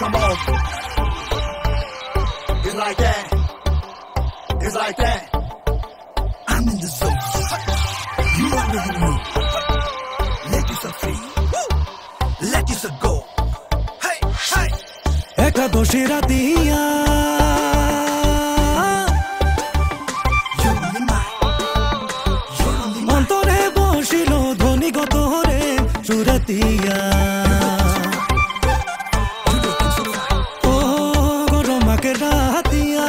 Come on. It's like that. It's like that. I'm in the zone. You already know. Let yourself free. Let yourself go. Hey, hey. একাদশী রাতিয়া অন্তরে বসিল ধ্বনিগত হরে সুরাতিয়া ও গরমাকে রাতিয়া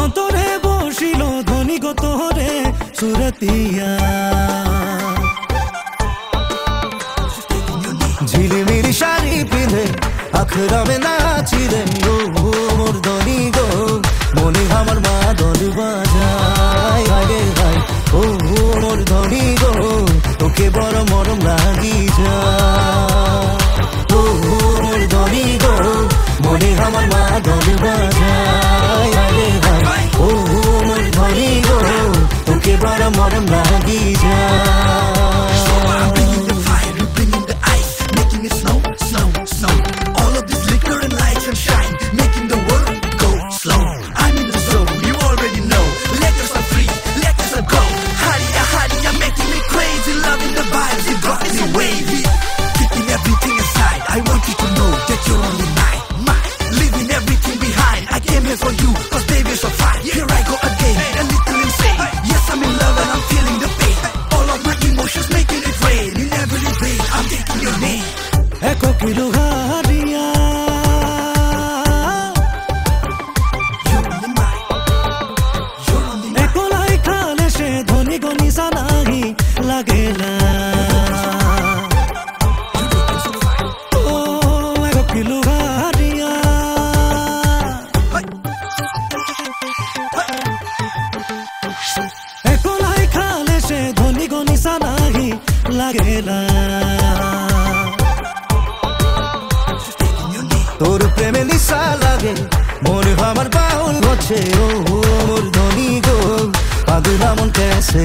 অন্তরে বসিল ধ্বনিগত হরে সুরাতিয়া ঝিলিমিলি শাড়ি পিঁধে আখড়ামে নাচিলে গো মোর ধনী গো মনে আমার মা দল বাজায় আগে ভাই ও মোর ধনী গো তোকে বড় মরম লাগি যায় ও মোর ধনী গো মনে আমার মা দল বাজায় আগে ভাই ও মোর ধনী গো তোকে বড় মরম লাগি যায় for you, cause baby so fine. Here I go again, a little insane. Yes, I'm in love and I'm feeling the pain. All of my emotions making it rain. In every vein, I'm taking your name. Eko kilo haria. You're on the mind. You're on the mind. Eko lai khale she dhoni goni sa nahi lagela. You're looking so fine. Oh, eko kilo haria. একলাই খালে সে ধনী গনি সানাহি লাগেলা তোর প্রেমে নিশা লাগে মনে আমার বাউল গছে ও মোর ধনী গো পাগলা মন কেসে